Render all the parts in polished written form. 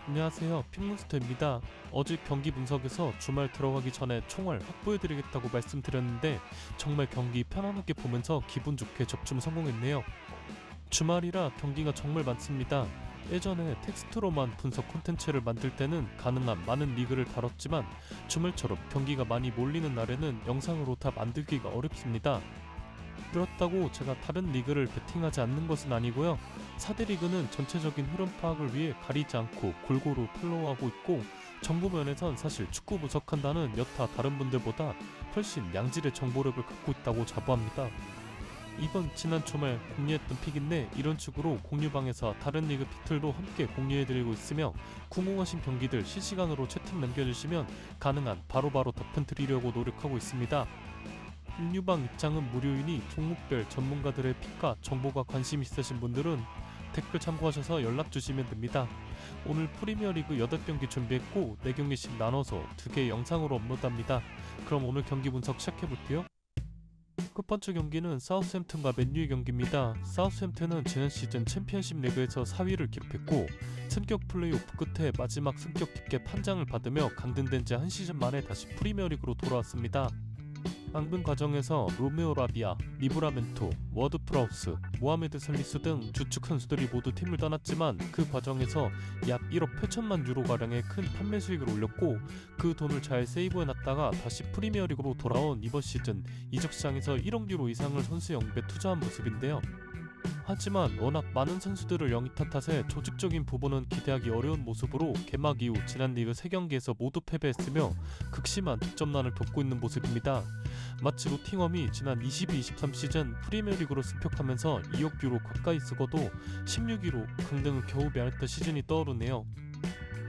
안녕하세요, 핑몬스터입니다. 어제 경기 분석에서 주말 들어가기 전에 총알 확보해드리겠다고 말씀드렸는데 정말 경기 편안하게 보면서 기분 좋게 접점 성공했네요. 주말이라 경기가 정말 많습니다. 예전에 텍스트로만 분석 콘텐츠를 만들 때는 가능한 많은 리그를 다뤘지만 주말처럼 경기가 많이 몰리는 날에는 영상으로 다 만들기가 어렵습니다. 그렇다고 제가 다른 리그를 베팅하지 않는 것은 아니고요. 4대 리그는 전체적인 흐름 파악을 위해 가리지 않고 골고루 팔로우하고 있고 정보 면에선 사실 축구 분석한다는 여타 다른 분들보다 훨씬 양질의 정보력을 갖고 있다고 자부합니다. 이번 지난 주말 공유했던 픽인데 이런 식으로 공유방에서 다른 리그 픽들도 함께 공유해드리고 있으며 궁금하신 경기들 실시간으로 채팅 남겨주시면 가능한 바로바로 답변 드리려고 노력하고 있습니다. 공유방 입장은 무료이니 종목별 전문가들의 픽과 정보가 관심 있으신 분들은 댓글 참고하셔서 연락주시면 됩니다. 오늘 프리미어리그 8경기 준비했고 4경기씩 나눠서 2개의 영상으로 업로드합니다. 그럼 오늘 경기 분석 시작해볼게요. 첫 번째 경기는 사우스햄튼과 맨유의 경기입니다. 사우스햄튼은 지난 시즌 챔피언십 리그에서 4위를 기록했고 승격 플레이오프 끝에 마지막 승격 깊게 판장을 받으며 강등된 지 한 시즌 만에 다시 프리미어리그로 돌아왔습니다. 강등 과정에서 로메오 라비아, 리브라멘토, 워드 프라우스, 모하메드 살리스 등 주축 선수들이 모두 팀을 떠났지만 그 과정에서 약 1억 8천만 유로가량의 큰 판매 수익을 올렸고 그 돈을 잘 세이브해놨다가 다시 프리미어리그로 돌아온 이번 시즌 이적 시장에서 1억 유로 이상을 선수 영입에 투자한 모습인데요. 하지만 워낙 많은 선수들을 영입한 탓에 조직적인 부분은 기대하기 어려운 모습으로 개막 이후 지난 리그 3경기에서 모두 패배했으며 극심한 득점난을 겪고 있는 모습입니다. 마치 노팅엄이 지난 22-23 시즌 프리미어리그로 승격하면서 2억 유로 가까이 쓰고도 16위로 강등을 겨우 면했던 시즌이 떠오르네요.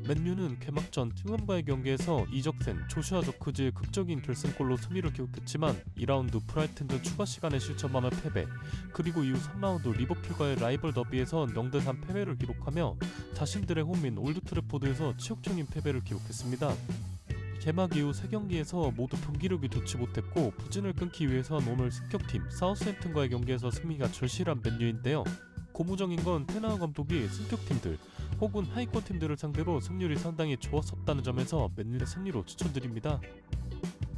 맨유는 개막전 팅엄과의 경기에서 이적센 조슈아 저크즈의 극적인 결승골로 승리를 기록했지만 2라운드 브라이튼전 추가 시간에 실점하며 패배, 그리고 이후 3라운드 리버풀과의 라이벌 더비에선 0대3 패배를 기록하며 자신들의 홈인 올드트래포드에서 치욕적인 패배를 기록했습니다. 개막 이후 3경기에서 모두 경기력이 좋지 못했고 부진을 끊기 위해선 오늘 승격팀 사우스햄튼과의 경기에서 승리가 절실한 맨유인데요. 고무적인 건 테나우 감독이 승격팀들 혹은 하위권 팀들을 상대로 승률이 상당히 좋았었다는 점에서 맨유의 승리로 추천드립니다.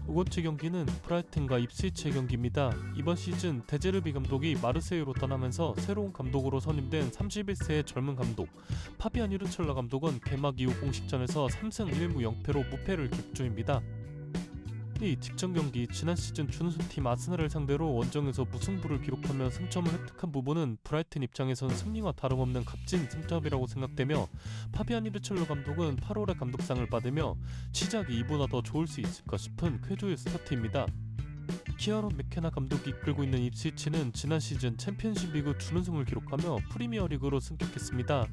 두 번째 경기는 브라이튼과 입스위치의 경기입니다. 이번 시즌 데제르비 감독이 마르세유로 떠나면서 새로운 감독으로 선임된 31세의 젊은 감독 파비안 히르첼러 감독은 개막 이후 공식전에서 3승 1무 0패로 무패를 기록 중입니다. 이 직전 경기 지난 시즌 준우승팀 아스날을 상대로 원정에서 무승부를 기록하며 승점을 획득한 부분은 브라이튼 입장에선 승리와 다름없는 값진 승점이라고 생각되며 파비안 히르첼러 감독은 8월에 감독상을 받으며 시작이 이보다 더 좋을 수 있을까 싶은 쾌조의 스타트입니다. 키아론 맥케나 감독이 이끌고 있는 입스위치는 지난 시즌 챔피언십 리그 준우승을 기록하며 프리미어리그로 승격했습니다.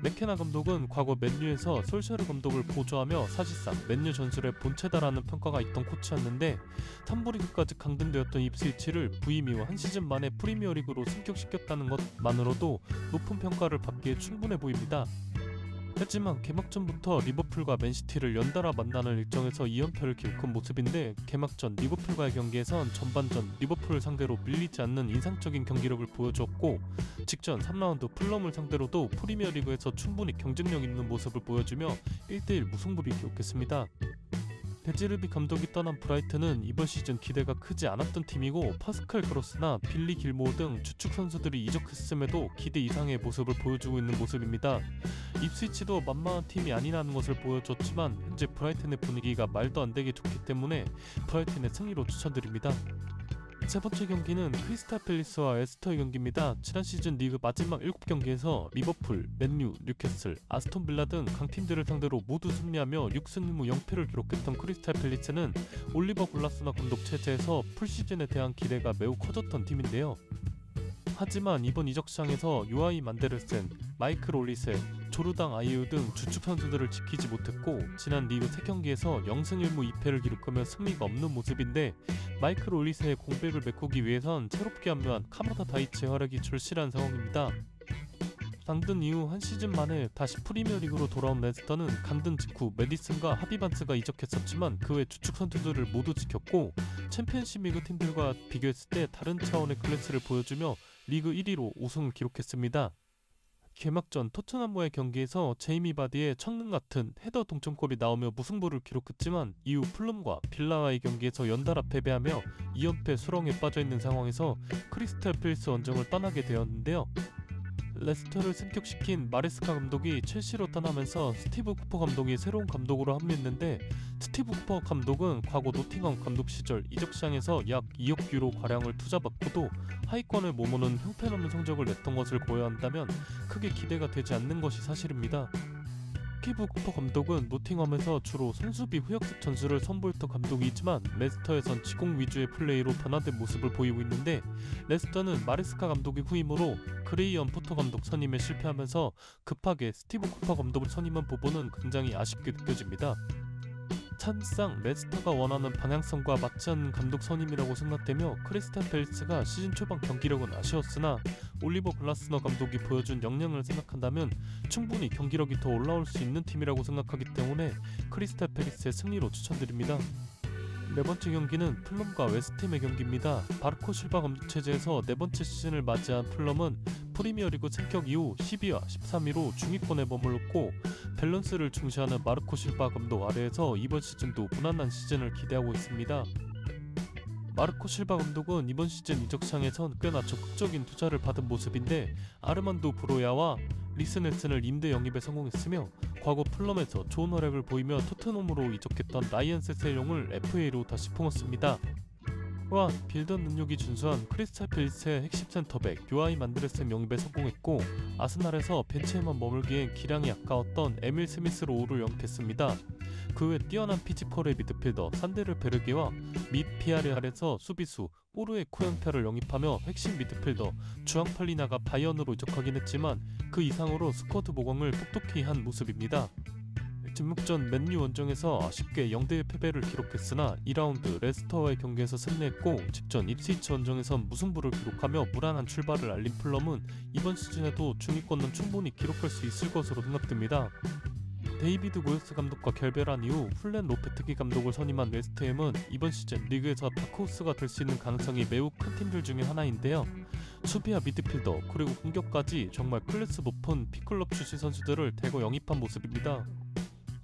맥케나 감독은 과거 맨유에서 솔샤르 감독을 보조하며 사실상 맨유 전술의 본체다라는 평가가 있던 코치였는데 3부 리그까지 강등되었던 입스위치를 부임 이후 한 시즌 만에 프리미어리그로 승격시켰다는 것만으로도 높은 평가를 받기에 충분해 보입니다. 하지만 개막전부터 리버풀과 맨시티를 연달아 만나는 일정에서 2연패를 기록한 모습인데 개막전 리버풀과의 경기에선 전반전 리버풀을 상대로 밀리지 않는 인상적인 경기력을 보여주었고 직전 3라운드 풀럼을 상대로도 프리미어리그에서 충분히 경쟁력 있는 모습을 보여주며 1대1 무승부를 기록했습니다. 데제르비 감독이 떠난 브라이튼은 이번 시즌 기대가 크지 않았던 팀이고 파스칼 그로스나 빌리 길모어 등 주축 선수들이 이적했음에도 기대 이상의 모습을 보여주고 있는 모습입니다. 입스위치도 만만한 팀이 아니라는 것을 보여줬지만 현재 브라이튼의 분위기가 말도 안 되게 좋기 때문에 브라이튼의 승리로 추천드립니다. 세 번째 경기는 크리스탈 팰리스와 에스터의 경기입니다. 지난 시즌 리그 마지막 7경기에서 리버풀, 맨유, 뉴캐슬, 아스톤 빌라 등 강팀들을 상대로 모두 승리하며 6승 1무 0패를 기록했던 크리스탈 팰리스는 올리버 글라스너 감독 체제에서 풀시즌에 대한 기대가 매우 커졌던 팀인데요. 하지만 이번 이적 시장에서 요아이 만데르센, 마이클 올리세, 조르당 아이유 등 주축 선수들을 지키지 못했고 지난 리그 3경기에서 0승 1무 2패를 기록하며 승리가 없는 모습인데 마이클 올리세의 공백을 메꾸기 위해선 새롭게 합류한 카마다 다이치의 활약이 절실한 상황입니다. 강등 이후 한 시즌 만에 다시 프리미어리그로 돌아온 레스터는 강등 직후 메디슨과 하비반스가 이적했었지만 그 외 주축 선수들을 모두 지켰고 챔피언십 리그 팀들과 비교했을 때 다른 차원의 클래스를 보여주며 리그 1위로 우승을 기록했습니다. 개막전 토트넘과의 경기에서 제이미 바디의 천금 같은 헤더 동점골이 나오며 무승부를 기록했지만 이후 풀럼과 빌라와의 경기에서 연달아 패배하며 2연패 수렁에 빠져있는 상황에서 크리스탈 팰리스 원정을 떠나게 되었는데요. 레스터를 승격시킨 마레스카 감독이 첼시로 떠나면서 스티브 쿠퍼 감독이 새로운 감독으로 합류했는데, 스티브 쿠퍼 감독은 과거 노팅엄 감독 시절 이적 시장에서 약 2억 유로 가량을 투자받고도 하위권을 머무는 형편없는 성적을 냈던 것을 고려한다면 크게 기대가 되지 않는 것이 사실입니다. 스티브 쿠퍼 감독은 노팅엄에서 주로 선수비 후역습 전술을 선보였던 감독이지만 레스터에선 지공 위주의 플레이로 변화된 모습을 보이고 있는데, 레스터는 마레스카 감독의 후임으로 그레이엄 포터 감독 선임에 실패하면서 급하게 스티브 쿠퍼 감독을 선임한 부분은 굉장히 아쉽게 느껴집니다. 사실상 레스터가 원하는 방향성과 맞지 않는 감독 선임이라고 생각되며 크리스탈 팰리스가 시즌 초반 경기력은 아쉬웠으나 올리버 글라스너 감독이 보여준 역량을 생각한다면 충분히 경기력이 더 올라올 수 있는 팀이라고 생각하기 때문에 크리스탈 팰리스의 승리로 추천드립니다. 네 번째 경기는 풀럼과 웨스트햄의 경기입니다. 바르코 실바 감독 체제에서 네 번째 시즌을 맞이한 풀럼은 프리미어리그 승격 이후 12와 13위로 중위권에 머물렀고, 밸런스를 중시하는 마르코 실바 감독 아래에서 이번 시즌도 무난한 시즌을 기대하고 있습니다. 마르코 실바 감독은 이번 시즌 이적 시장에선 꽤나 적극적인 투자를 받은 모습인데, 아르만도 브로야와 리스 넬슨을 임대 영입에 성공했으며 과거 풀럼에서 좋은 활약을 보이며 토트넘으로 이적했던 라이언 세셀용을 FA로 다시 품었습니다. 또한 빌더 능력이 준수한 크리스탈 팰리스의 핵심 센터백 요아이 만드레스 영입에 성공했고, 아스날에서 벤치에만 머물기엔 기량이 아까웠던 에밀 스미스 로우를 영입했습니다. 그 외 뛰어난 피지컬의 미드필더 산데르 베르게와 및 비아레알에서 수비수 오르에 코연페를 영입하며 핵심 미드필더 주앙 팔리나가 바이언으로 이적하긴 했지만 그 이상으로 스쿼드 보강을 똑똑히 한 모습입니다. 직묵전 맨유 원정에서 아쉽게 0대1 패배를 기록했으나 2라운드 레스터와의 경기에서 승리했고, 직전 입스위치 원정에선 무승부를 기록하며 무난한 출발을 알린 풀럼은 이번 시즌에도 중위권은 충분히 기록할 수 있을 것으로 생각됩니다. 데이비드 고에스 감독과 결별한 이후 플랜 로페트기 감독을 선임한 웨스트햄은 이번 시즌 리그에서 다크호스가 될 수 있는 가능성이 매우 큰 팀들 중에 하나인데요. 수비와 미드필더 그리고 공격까지 정말 클래스 높은 P클럽 출신 선수들을 대거 영입한 모습입니다.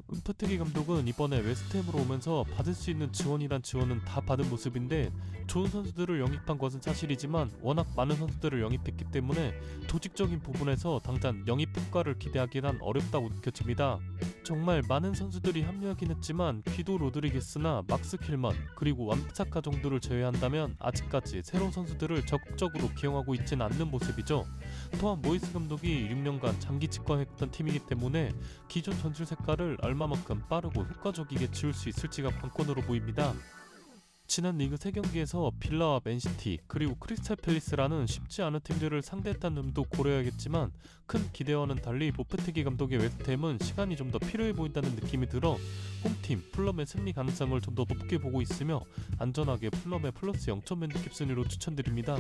로페트기 감독은 이번에 웨스트햄으로 오면서 받을 수 있는 지원이란 지원은 다 받은 모습인데, 좋은 선수들을 영입한 것은 사실이지만 워낙 많은 선수들을 영입했기 때문에 조직적인 부분에서 당장 영입 효과를 기대하기란 어렵다고 느껴집니다. 정말 많은 선수들이 합류하긴 했지만 귀도 로드리게스나 막스 킬만 그리고 완피사카 정도를 제외한다면 아직까지 새로운 선수들을 적극적으로 기용하고 있지는 않는 모습이죠. 또한 모이스 감독이 6년간 장기 집권했던 팀이기 때문에 기존 전술 색깔을 얼마만큼 빠르고 효과적이게 지울 수 있을지가 관건으로 보입니다. 지난 리그 3경기에서 빌라와 맨시티 그리고 크리스탈 팰리스라는 쉽지 않은 팀들을 상대했다는 점도 고려해야겠지만, 큰 기대와는 달리 로페트기 감독의 웨스트햄은 시간이 좀 더 필요해 보인다는 느낌이 들어 홈팀 풀럼의 승리 가능성을 좀 더 높게 보고 있으며 안전하게 풀럼의 플러스 0.5 핸디캡 순위로 추천드립니다.